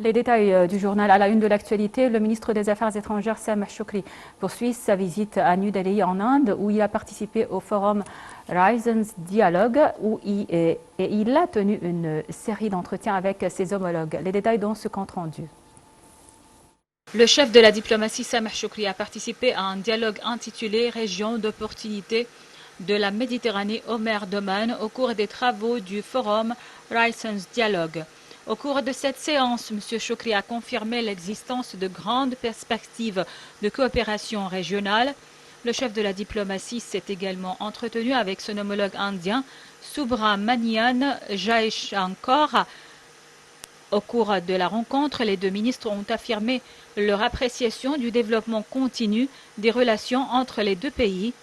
Les détails du journal à la une de l'actualité. Le ministre des Affaires étrangères, Sameh Shoukry, poursuit sa visite à New Delhi en Inde, où il a participé au forum Horizons Dialogue, et il a tenu une série d'entretiens avec ses homologues. Les détails dans ce compte rendu. Le chef de la diplomatie, Sameh Shoukry, a participé à un dialogue intitulé Région d'opportunité de la Méditerranée Omer d'Oman au cours des travaux du forum Horizons Dialogue. Au cours de cette séance, M. Shoukry a confirmé l'existence de grandes perspectives de coopération régionale. Le chef de la diplomatie s'est également entretenu avec son homologue indien, Subramanian Jaishankar. Au cours de la rencontre, les deux ministres ont affirmé leur appréciation du développement continu des relations entre les deux pays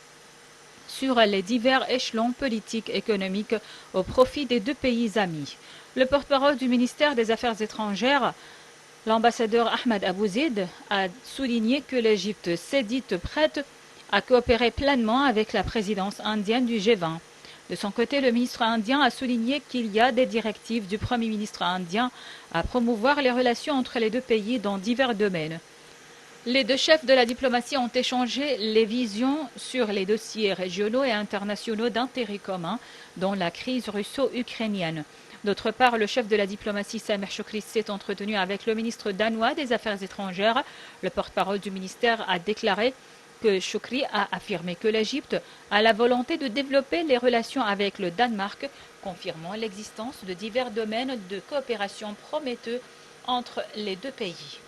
sur les divers échelons politiques et économiques au profit des deux pays amis. Le porte-parole du ministère des Affaires étrangères, l'ambassadeur Ahmed Abouzid, a souligné que l'Égypte s'est dite prête à coopérer pleinement avec la présidence indienne du G20. De son côté, le ministre indien a souligné qu'il y a des directives du Premier ministre indien à promouvoir les relations entre les deux pays dans divers domaines. Les deux chefs de la diplomatie ont échangé les visions sur les dossiers régionaux et internationaux d'intérêt commun, dont la crise russo-ukrainienne. D'autre part, le chef de la diplomatie, Sameh Shoukry, s'est entretenu avec le ministre danois des Affaires étrangères. Le porte-parole du ministère a déclaré que Shoukry a affirmé que l'Égypte a la volonté de développer les relations avec le Danemark, confirmant l'existence de divers domaines de coopération prometteux entre les deux pays.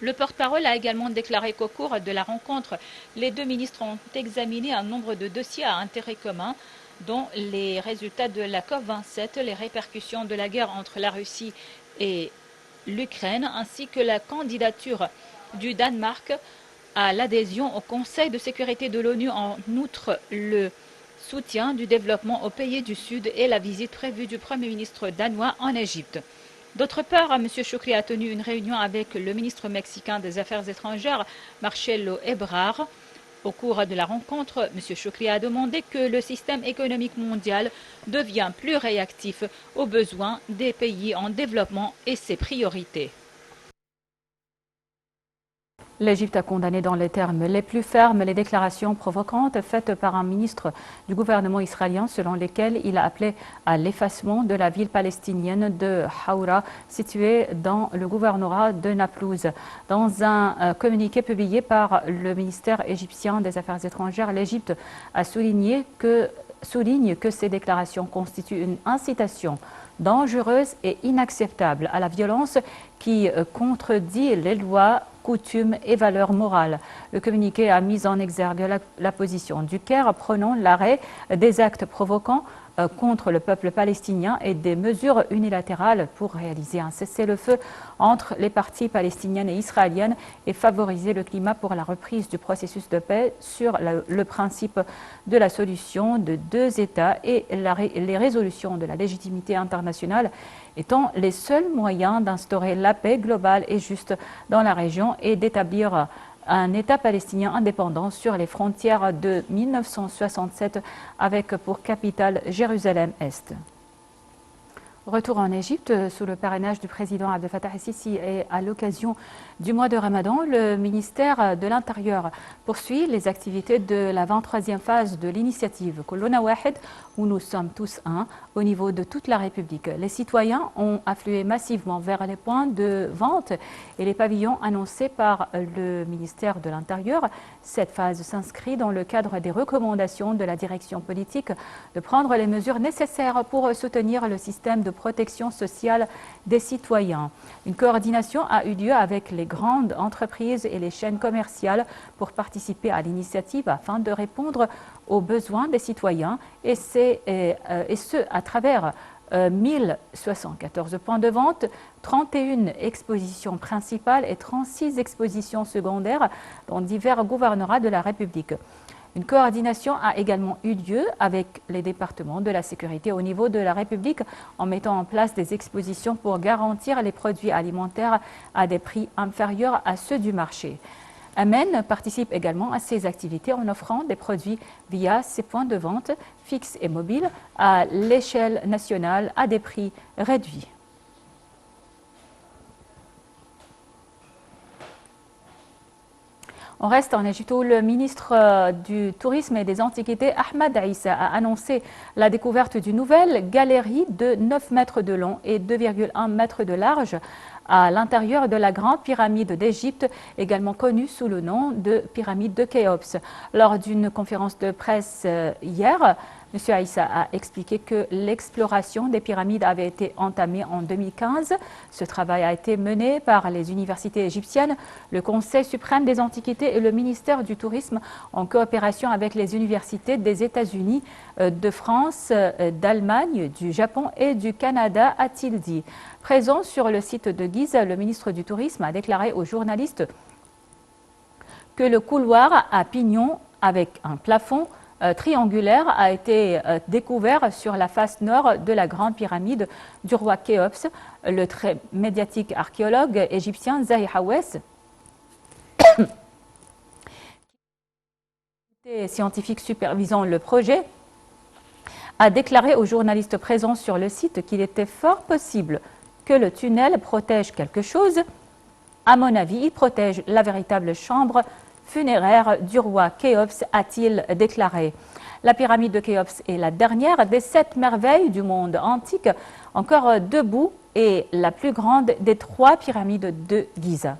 Le porte-parole a également déclaré qu'au cours de la rencontre, les deux ministres ont examiné un nombre de dossiers à intérêt commun, dont les résultats de la COP27, les répercussions de la guerre entre la Russie et l'Ukraine, ainsi que la candidature du Danemark à l'adhésion au Conseil de sécurité de l'ONU, en outre le soutien du développement aux pays du Sud et la visite prévue du Premier ministre danois en Égypte. D'autre part, M. Shoukry a tenu une réunion avec le ministre mexicain des Affaires étrangères, Marcelo Ebrard. Au cours de la rencontre, M. Shoukry a demandé que le système économique mondial devienne plus réactif aux besoins des pays en développement et ses priorités. L'Égypte a condamné dans les termes les plus fermes les déclarations provocantes faites par un ministre du gouvernement israélien selon lesquelles il a appelé à l'effacement de la ville palestinienne de Haoura située dans le gouvernorat de Naplouse. Dans un communiqué publié par le ministère égyptien des Affaires étrangères, l'Égypte a souligne que ces déclarations constituent une incitation dangereuse et inacceptable à la violence qui contredit les lois, coutumes et valeurs morales. Le communiqué a mis en exergue la position du Caire prônant l'arrêt des actes provoquants contre le peuple palestinien et des mesures unilatérales pour réaliser un cessez-le-feu entre les parties palestiniennes et israéliennes et favoriser le climat pour la reprise du processus de paix sur le principe de la solution de deux États et les résolutions de la légitimité internationale étant les seuls moyens d'instaurer la paix globale et juste dans la région et d'établir un État palestinien indépendant sur les frontières de 1967 avec pour capitale Jérusalem-Est. Retour en Égypte sous le parrainage du président Abdel Fattah el-Sisi et à l'occasion du mois de Ramadan, le ministère de l'Intérieur poursuit les activités de la 23e phase de l'initiative Kuluna Wahed, où nous sommes tous un, au niveau de toute la République. Les citoyens ont afflué massivement vers les points de vente et les pavillons annoncés par le ministère de l'Intérieur. Cette phase s'inscrit dans le cadre des recommandations de la direction politique de prendre les mesures nécessaires pour soutenir le système de protection sociale des citoyens. Une coordination a eu lieu avec les grandes entreprises et les chaînes commerciales pour participer à l'initiative afin de répondre aux besoins des citoyens et ce à travers 1074 points de vente, 31 expositions principales et 36 expositions secondaires dans divers gouvernorats de la République. Une coordination a également eu lieu avec les départements de la sécurité au niveau de la République en mettant en place des expositions pour garantir les produits alimentaires à des prix inférieurs à ceux du marché. Amen participe également à ces activités en offrant des produits via ses points de vente fixes et mobiles à l'échelle nationale à des prix réduits. On reste en Égypte où le ministre du Tourisme et des Antiquités, Ahmed Issa, a annoncé la découverte d'une nouvelle galerie de 9 mètres de long et 2,1 mètres de large à l'intérieur de la grande pyramide d'Égypte, également connue sous le nom de pyramide de Khéops. Lors d'une conférence de presse hier, M. Issa a expliqué que l'exploration des pyramides avait été entamée en 2015. Ce travail a été mené par les universités égyptiennes, le Conseil suprême des Antiquités et le ministère du Tourisme en coopération avec les universités des États-Unis, de France, d'Allemagne, du Japon et du Canada, a-t-il dit. Présent sur le site de Gizeh, le ministre du Tourisme a déclaré aux journalistes que le couloir à pignon avec un plafond triangulaire a été découvert sur la face nord de la grande pyramide du roi Khéops. Le très médiatique archéologue égyptien Zahi Hawass, scientifique supervisant le projet, a déclaré aux journalistes présents sur le site qu'il était fort possible que le tunnel protège quelque chose. À mon avis, il protège la véritable chambre funéraire du roi Khéops, a-t-il déclaré. La pyramide de Khéops est la dernière des 7 merveilles du monde antique, encore debout, et la plus grande des 3 pyramides de Gizeh.